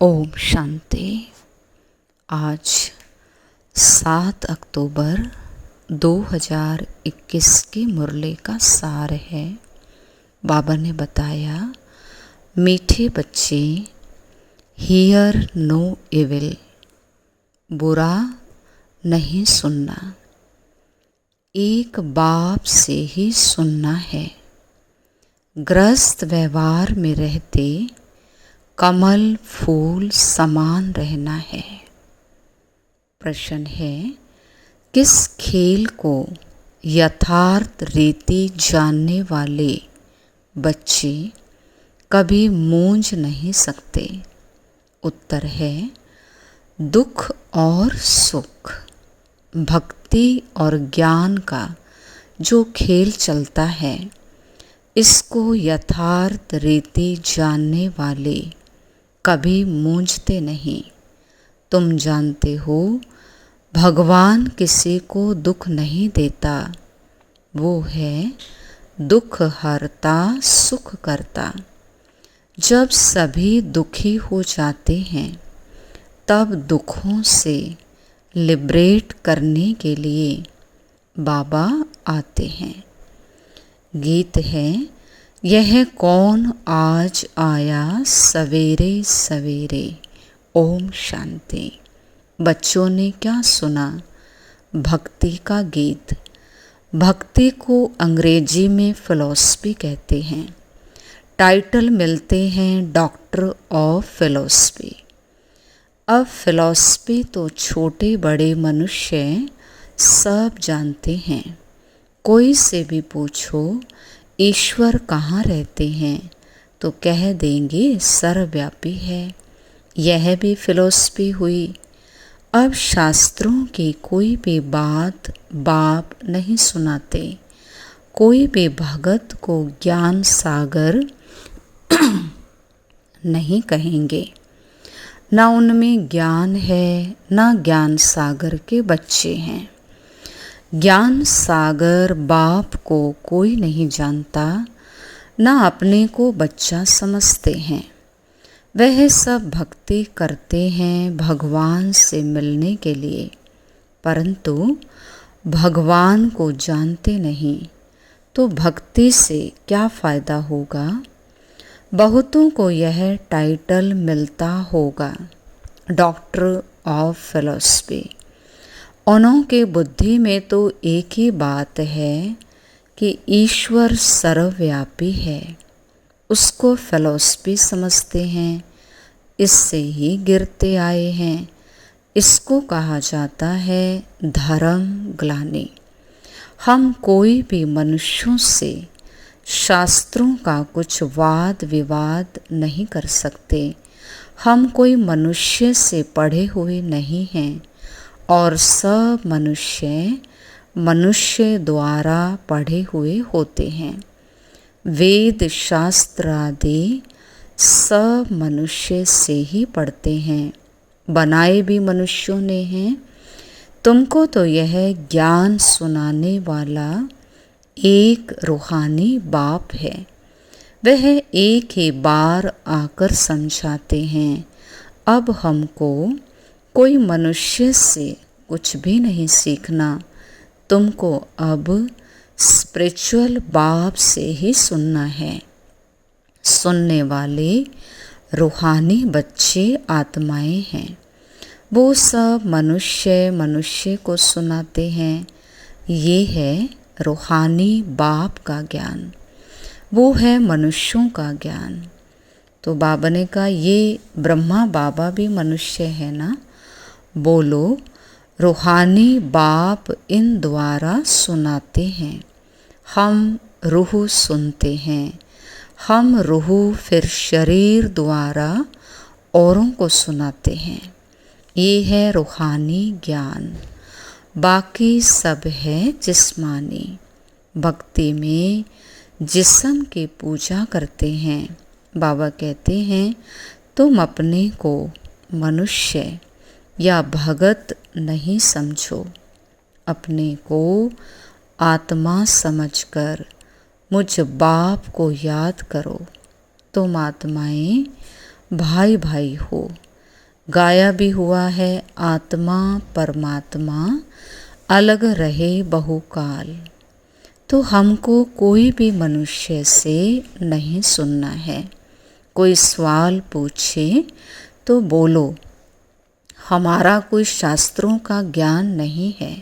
ओम शांति। आज 7 अक्टूबर 2021 की मुरली का सार है। बाबा ने बताया, मीठे बच्चे, हियर नो इविल, बुरा नहीं सुनना, एक बाप से ही सुनना है। ग्रस्त व्यवहार में रहते कमल फूल समान रहना है। प्रश्न है, किस खेल को यथार्थ रीति जानने वाले बच्चे कभी मूंझ नहीं सकते? उत्तर है, दुख और सुख, भक्ति और ज्ञान का जो खेल चलता है, इसको यथार्थ रीति जानने वाले कभी मूंझते नहीं। तुम जानते हो, भगवान किसी को दुख नहीं देता, वो है दुख हरता सुख करता। जब सभी दुखी हो जाते हैं, तब दुखों से लिबरेट करने के लिए बाबा आते हैं। गीत है, यह कौन आज आया सवेरे सवेरे। ओम शांति। बच्चों ने क्या सुना? भक्ति का गीत। भक्ति को अंग्रेजी में फिलॉसफी कहते हैं। टाइटल मिलते हैं डॉक्टर ऑफ फिलॉसफी। अब फिलॉसफी तो छोटे बड़े मनुष्य सब जानते हैं। कोई से भी पूछो ईश्वर कहाँ रहते हैं, तो कह देंगे सर्वव्यापी है। यह भी फिलॉसफी हुई। अब शास्त्रों की कोई भी बात बाप नहीं सुनाते। कोई भी भगत को ज्ञान सागर नहीं कहेंगे। ना उनमें ज्ञान है, ना ज्ञान सागर के बच्चे हैं। ज्ञान सागर बाप को कोई नहीं जानता, ना अपने को बच्चा समझते हैं। वह सब भक्ति करते हैं भगवान से मिलने के लिए, परंतु भगवान को जानते नहीं, तो भक्ति से क्या फ़ायदा होगा? बहुतों को यह टाइटल मिलता होगा डॉक्टर ऑफ फिलॉसफी। उन्हों के बुद्धि में तो एक ही बात है कि ईश्वर सर्वव्यापी है। उसको फिलॉसफी समझते हैं, इससे ही गिरते आए हैं। इसको कहा जाता है धर्म ग्लानि। हम कोई भी मनुष्यों से शास्त्रों का कुछ वाद विवाद नहीं कर सकते। हम कोई मनुष्य से पढ़े हुए नहीं हैं, और सब मनुष्य द्वारा पढ़े हुए होते हैं। वेद शास्त्र आदि सब मनुष्य से ही पढ़ते हैं, बनाए भी मनुष्यों ने हैं। तुमको तो यह ज्ञान सुनाने वाला एक रूहानी बाप है। वह एक ही बार आकर समझाते हैं। अब हमको कोई मनुष्य से कुछ भी नहीं सीखना। तुमको अब स्पिरिचुअल बाप से ही सुनना है। सुनने वाले रूहानी बच्चे आत्माएं हैं। वो सब मनुष्य को सुनाते हैं। ये है रूहानी बाप का ज्ञान, वो है मनुष्यों का ज्ञान। तो बाबा ने कहा, ये ब्रह्मा बाबा भी मनुष्य है ना? बोलो, रूहानी बाप इन द्वारा सुनाते हैं। हम रूह सुनते हैं। हम रूह फिर शरीर द्वारा औरों को सुनाते हैं। ये है रूहानी ज्ञान। बाकी सब है जिस्मानी। भक्ति में जिस्म की पूजा करते हैं। बाबा कहते हैं, तुम अपने को मनुष्य या भगत नहीं समझो। अपने को आत्मा समझकर मुझ बाप को याद करो। तुम आत्माएं भाई भाई हो, गाया भी हुआ है, आत्मा परमात्मा अलग रहे बहुकाल। तो हमको कोई भी मनुष्य से नहीं सुनना है। कोई सवाल पूछे तो बोलो हमारा कोई शास्त्रों का ज्ञान नहीं है,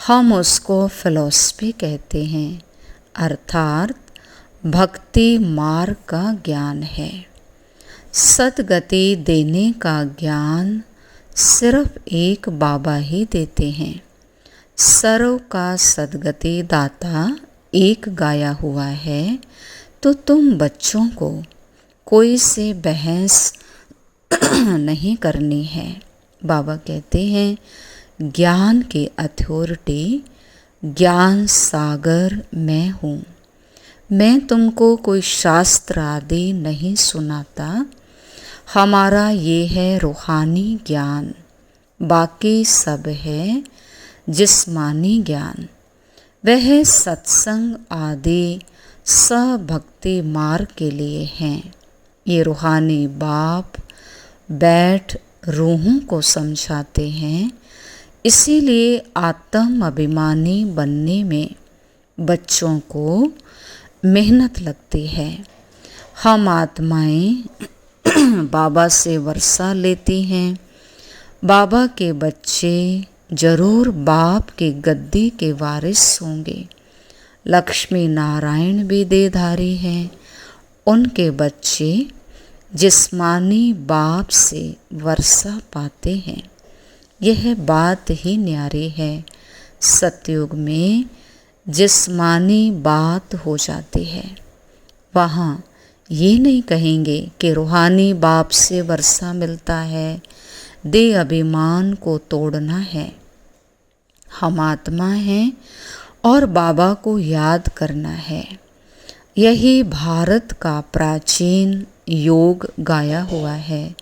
हम उसको फिलॉसफी कहते हैं, अर्थात भक्ति मार्ग का ज्ञान है। सद्गति देने का ज्ञान सिर्फ एक बाबा ही देते हैं। सर्व का सद्गति दाता एक गाया हुआ है। तो तुम बच्चों को कोई से बहस नहीं करनी है। बाबा कहते हैं ज्ञान की अथॉरिटी, ज्ञान सागर मैं हूँ। मैं तुमको कोई शास्त्र आदि नहीं सुनाता। हमारा ये है रूहानी ज्ञान, बाकी सब है जिस्मानी ज्ञान। वह सत्संग आदि सब भक्ति मार्ग के लिए हैं। ये रूहानी बाप बैठ रूहों को समझाते हैं। इसीलिए आत्म अभिमानी बनने में बच्चों को मेहनत लगती है। हम आत्माएं बाबा से वर्षा लेती हैं। बाबा के बच्चे जरूर बाप की गद्दी के वारिस होंगे। लक्ष्मी नारायण भी देधारी हैं। उनके बच्चे जिस्मानी बाप से वर्षा पाते हैं। यह बात ही न्यारी है। सतयुग में जिस्मानी बात हो जाती है। वहाँ ये नहीं कहेंगे कि रूहानी बाप से वर्षा मिलता है, देह अभिमान को तोड़ना है। हम आत्मा हैं और बाबा को याद करना है। यही भारत का प्राचीन योग गाया हुआ है।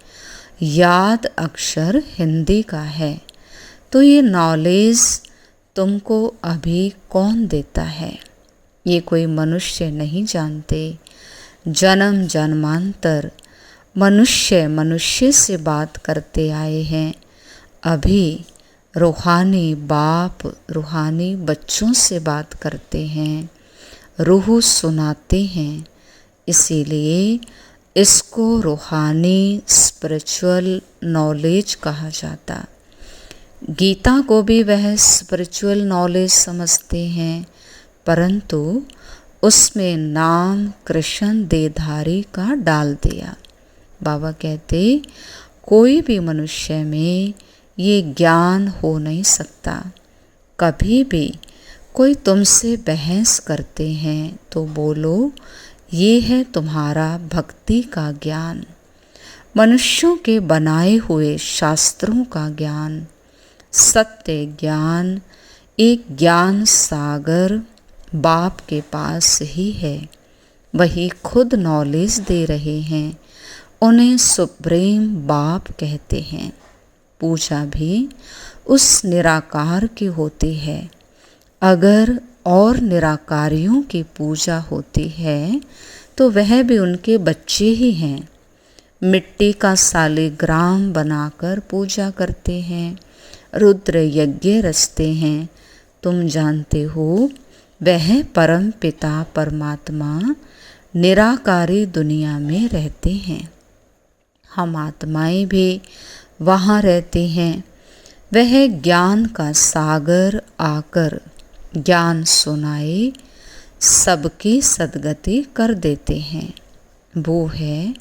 याद अक्षर हिंदी का है। तो ये नॉलेज तुमको अभी कौन देता है? ये कोई मनुष्य नहीं जानते। जन्म जन्मांतर मनुष्य से बात करते आए हैं। अभी रूहानी बाप रूहानी बच्चों से बात करते हैं, रूह सुनाते हैं। इसीलिए इसको रूहानी स्पिरिचुअल नॉलेज कहा जाता। गीता को भी वह स्पिरिचुअल नॉलेज समझते हैं, परंतु उसमें नाम कृष्ण देधारी का डाल दिया। बाबा कहते कोई भी मनुष्य में ये ज्ञान हो नहीं सकता। कभी भी कोई तुमसे बहस करते हैं तो बोलो ये है तुम्हारा भक्ति का ज्ञान, मनुष्यों के बनाए हुए शास्त्रों का ज्ञान, सत्य ज्ञान। एक ज्ञान सागर बाप के पास ही है। वही खुद नॉलेज दे रहे हैं। उन्हें सुप्रीम बाप कहते हैं। पूजा भी उस निराकार की होती है। अगर और निराकारियों की पूजा होती है तो वह भी उनके बच्चे ही हैं। मिट्टी का सालिग्राम बनाकर पूजा करते हैं, रुद्र यज्ञ रचते हैं। तुम जानते हो वह परम पिता परमात्मा निराकारी दुनिया में रहते हैं। हम आत्माएं भी वहाँ रहते हैं। वह ज्ञान का सागर आकर ज्ञान सुनाए सबकी सद्गति कर देते हैं। वो है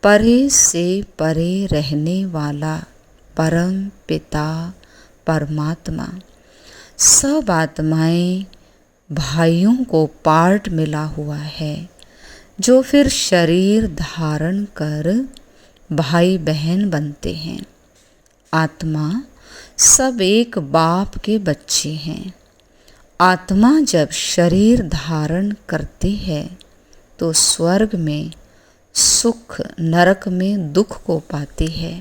परे से परे रहने वाला परम पिता परमात्मा। सब आत्माएं भाइयों को पार्ट मिला हुआ है, जो फिर शरीर धारण कर भाई बहन बनते हैं। आत्मा सब एक बाप के बच्चे हैं। आत्मा जब शरीर धारण करती है तो स्वर्ग में सुख, नरक में दुख को पाती है।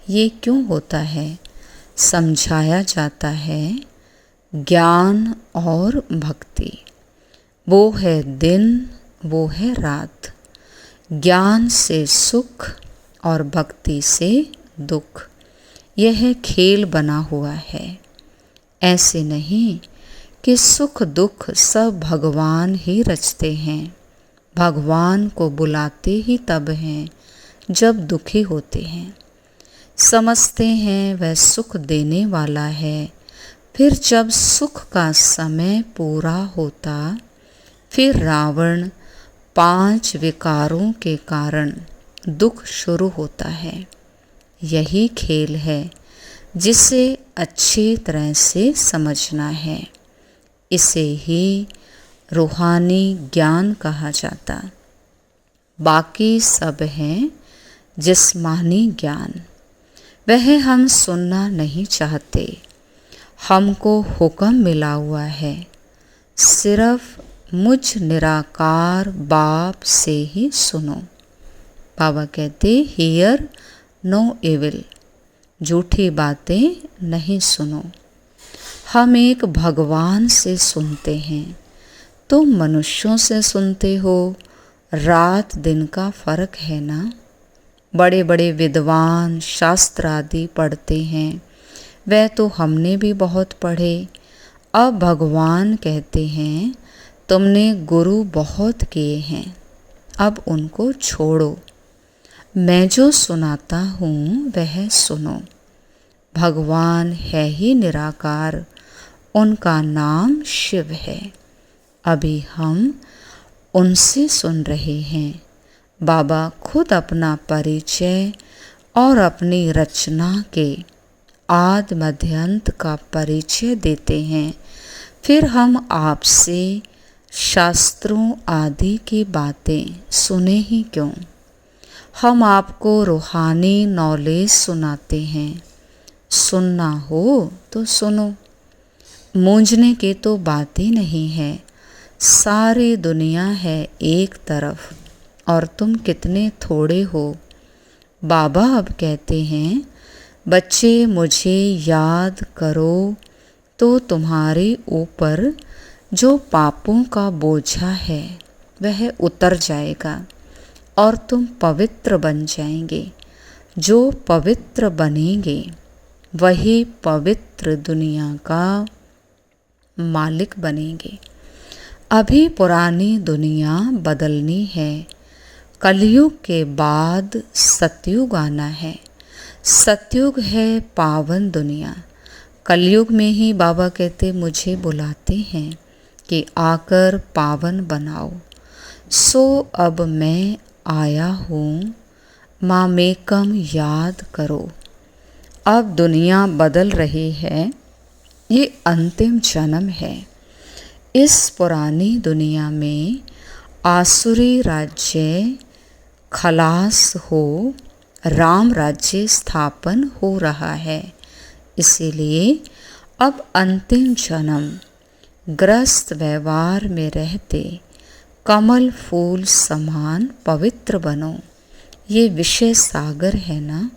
ये क्यों होता है? समझाया जाता है। ज्ञान और भक्ति, वो है दिन, वो है रात। ज्ञान से सुख और भक्ति से दुख यह खेल बना हुआ है। ऐसे नहीं कि सुख दुख सब भगवान ही रचते हैं। भगवान को बुलाते ही तब हैं जब दुखी होते हैं। समझते हैं वह सुख देने वाला है, फिर जब सुख का समय पूरा होता, फिर रावण 5 विकारों के कारण दुख शुरू होता है। यही खेल है जिसे अच्छी तरह से समझना है। इसे ही रूहानी ज्ञान कहा जाता। बाकी सब है जिस्मानी ज्ञान, वह हम सुनना नहीं चाहते। हमको हुक्म मिला हुआ है सिर्फ मुझ निराकार बाप से ही सुनो। बाबा कहते हियर नो एविल, झूठी बातें नहीं सुनो। हम एक भगवान से सुनते हैं, तुम मनुष्यों से सुनते हो। रात दिन का फर्क है ना। बड़े बड़े विद्वान शास्त्र आदि पढ़ते हैं, वह तो हमने भी बहुत पढ़े। अब भगवान कहते हैं तुमने गुरु बहुत किए हैं, अब उनको छोड़ो। मैं जो सुनाता हूँ वह सुनो। भगवान है ही निराकार, उनका नाम शिव है। अभी हम उनसे सुन रहे हैं। बाबा खुद अपना परिचय और अपनी रचना के आदि मध्य अंत का परिचय देते हैं। फिर हम आपसे शास्त्रों आदि की बातें सुने ही क्यों। हम आपको रूहानी नॉलेज सुनाते हैं। सुनना हो तो सुनो। मूंझने की तो बात ही नहीं है। सारी दुनिया है एक तरफ और तुम कितने थोड़े हो। बाबा अब कहते हैं बच्चे मुझे याद करो तो तुम्हारे ऊपर जो पापों का बोझा है वह उतर जाएगा और तुम पवित्र बन जाएंगे। जो पवित्र बनेंगे वही पवित्र दुनिया का मालिक बनेंगे। अभी पुरानी दुनिया बदलनी है। कलयुग के बाद सतयुग आना है। सतयुग है पावन दुनिया। कलयुग में ही बाबा कहते मुझे बुलाते हैं कि आकर पावन बनाओ। सो अब मैं आया हूँ, मामेकम याद करो। अब दुनिया बदल रही है। ये अंतिम जन्म है। इस पुरानी दुनिया में आसुरी राज्य खलास हो, राम राज्य स्थापन हो रहा है। इसीलिए अब अंतिम जन्म ग्रस्त व्यवहार में रहते कमल फूल समान पवित्र बनो। ये विषय सागर है ना।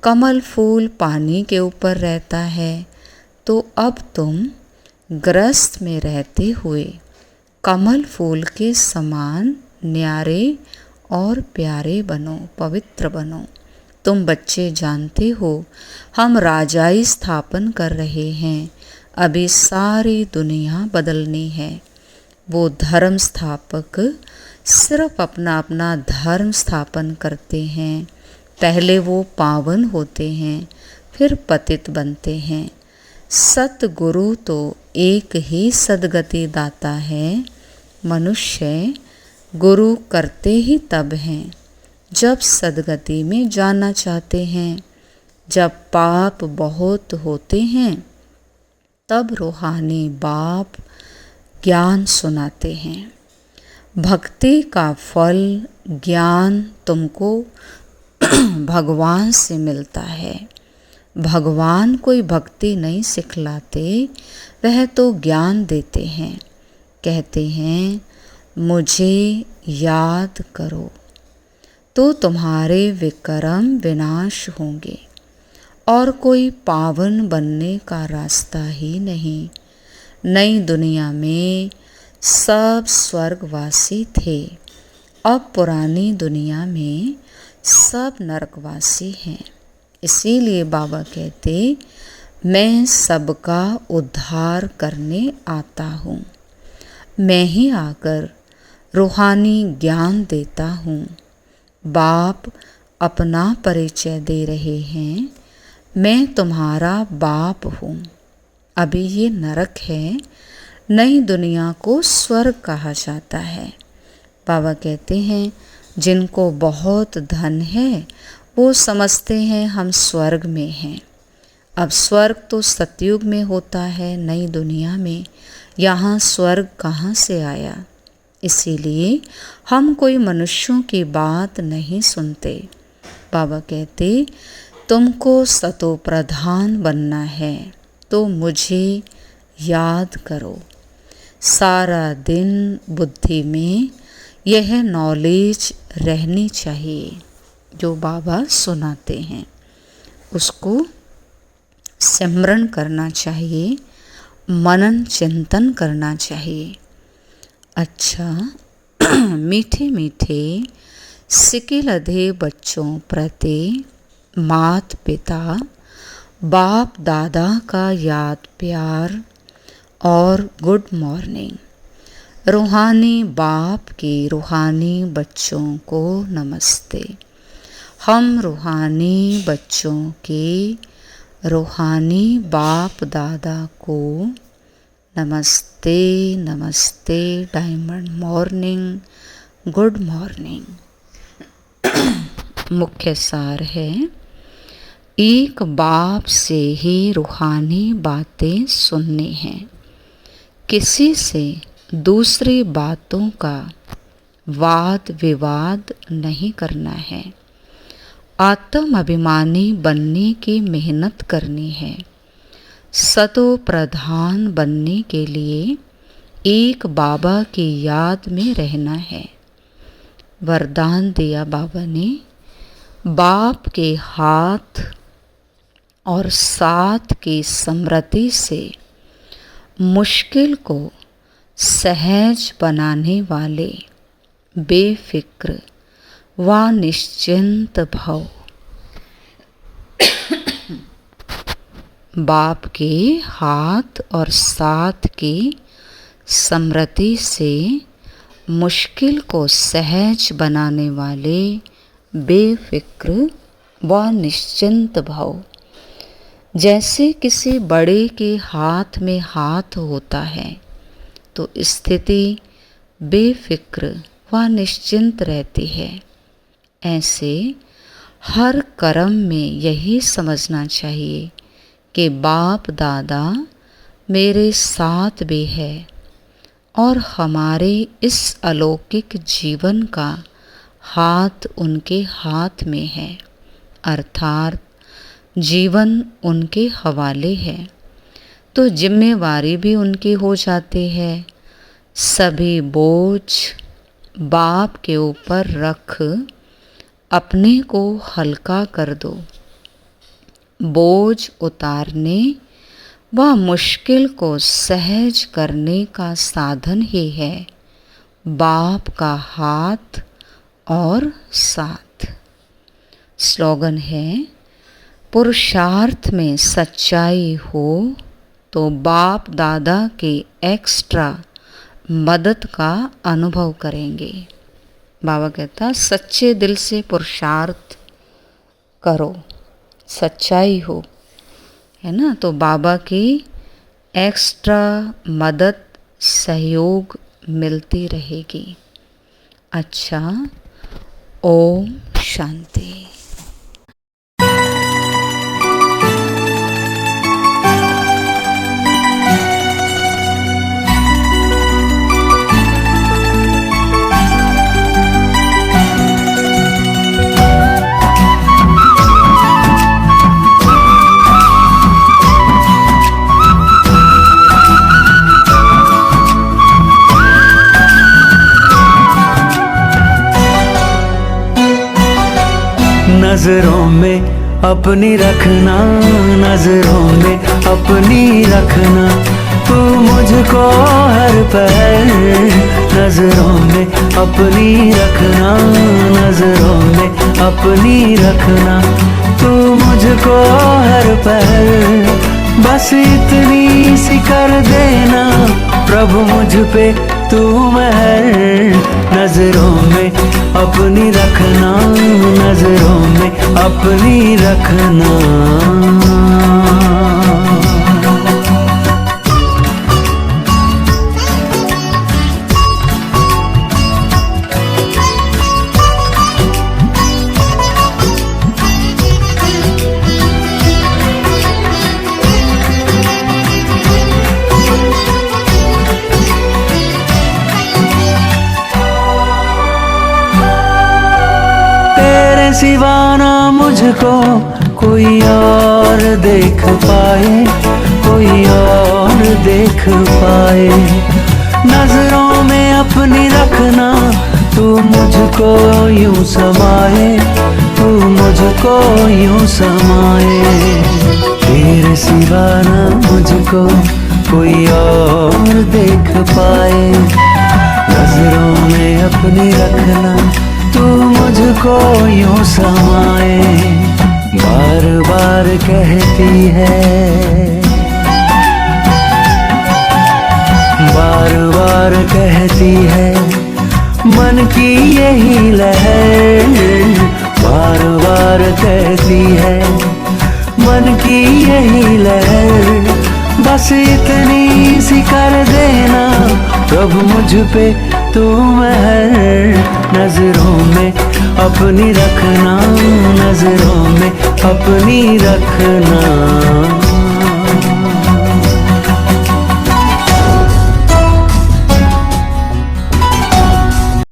कमल फूल पानी के ऊपर रहता है, तो अब तुम ग्रस्त में रहते हुए कमल फूल के समान न्यारे और प्यारे बनो, पवित्र बनो। तुम बच्चे जानते हो हम राजाई स्थापन कर रहे हैं। अभी सारी दुनिया बदलनी है। वो धर्म स्थापक सिर्फ अपना अपना धर्म स्थापन करते हैं। पहले वो पावन होते हैं, फिर पतित बनते हैं। सतगुरु तो एक ही सदगति दाता है। मनुष्य गुरु करते ही तब हैं जब सदगति में जाना चाहते हैं। जब पाप बहुत होते हैं तब रूहानी बाप ज्ञान सुनाते हैं। भक्ति का फल ज्ञान तुमको भगवान से मिलता है। भगवान कोई भक्ति नहीं सिखलाते, वह तो ज्ञान देते हैं। कहते हैं मुझे याद करो तो तुम्हारे विक्रम विनाश होंगे और कोई पावन बनने का रास्ता ही नहीं। नई दुनिया में सब स्वर्गवासी थे, अब पुरानी दुनिया में सब नरकवासी हैं। इसीलिए बाबा कहते, मैं सबका उद्धार करने आता हूँ। मैं ही आकर रूहानी ज्ञान देता हूँ। बाप अपना परिचय दे रहे हैं, मैं तुम्हारा बाप हूँ। अभी ये नरक है, नई दुनिया को स्वर्ग कहा जाता है। बाबा कहते हैं, जिनको बहुत धन है वो समझते हैं हम स्वर्ग में हैं। अब स्वर्ग तो सतयुग में होता है, नई दुनिया में। यहाँ स्वर्ग कहाँ से आया? इसीलिए हम कोई मनुष्यों की बात नहीं सुनते। बाबा कहते, तुमको सतो प्रधान बनना है तो मुझे याद करो। सारा दिन बुद्धि में यह नॉलेज रहनी चाहिए जो बाबा सुनाते हैं, उसको सिमरन करना चाहिए, मनन चिंतन करना चाहिए। अच्छा, मीठे मीठे सिकिलधे बच्चों प्रति मात पिता बाप दादा का याद प्यार और गुड मॉर्निंग। रूहानी बाप के रूहानी बच्चों को नमस्ते। हम रूहानी बच्चों के रूहानी बाप दादा को नमस्ते नमस्ते, डायमंड मॉर्निंग, गुड मॉर्निंग। मुख्य सार है, एक बाप से ही रूहानी बातें सुननी हैं। किसी से दूसरी बातों का वाद विवाद नहीं करना है। आत्म अभिमानी बनने की मेहनत करनी है। सतो प्रधान बनने के लिए एक बाबा की याद में रहना है। वरदान दिया बाबा ने, बाप के हाथ और साथ की स्मृति से मुश्किल को सहज बनाने वाले बेफिक्र व निश्चिंत भव। बाप के हाथ और साथ की स्मृति से मुश्किल को सहज बनाने वाले बेफिक्र व निश्चिंत भव। जैसे किसी बड़े के हाथ में हाथ होता है तो स्थिति बेफिक्र व निश्चिंत रहती है। ऐसे हर कर्म में यही समझना चाहिए कि बाप दादा मेरे साथ भी है और हमारे इस अलौकिक जीवन का हाथ उनके हाथ में है, अर्थात जीवन उनके हवाले है, तो जिम्मेवारी भी उनकी हो जाती है। सभी बोझ बाप के ऊपर रख अपने को हल्का कर दो। बोझ उतारने व मुश्किल को सहज करने का साधन ही है बाप का हाथ और साथ। स्लोगन है, पुरुषार्थ में सच्चाई हो तो बाप दादा के एक्स्ट्रा मदद का अनुभव करेंगे। बाबा कहता, सच्चे दिल से पुरुषार्थ करो, सच्चाई हो, है ना, तो बाबा की एक्स्ट्रा मदद सहयोग मिलती रहेगी। अच्छा, ओम शांति। नजरों में अपनी रखना, नजरों में अपनी रखना, तू मुझको हर पल नजरों में अपनी रखना, नजरों में अपनी रखना, तू मुझको हर पल बस इतनी सी कर देना प्रभु मुझ पे तू महर। नजरों में अपनी रखना, नजरों में अपनी रखना। सिवा ना मुझको कोई और देख पाए, कोई और देख पाए। नजरों में अपनी रखना, तू मुझको यूं समाए, तू मुझको यूं समाए। तेरे सिवा ना मुझको कोई और देख पाए। नजरों में अपनी रखना, तू मुझको यूं समाए। बार बार कहती है, बार बार कहती है मन की यही लहर। बार बार कहती है मन की यही लहर। बस इतनी सी कर देना प्रभु मुझ पे तू महर। नजरों में अपनी रखना, नजरों में अपनी रखना।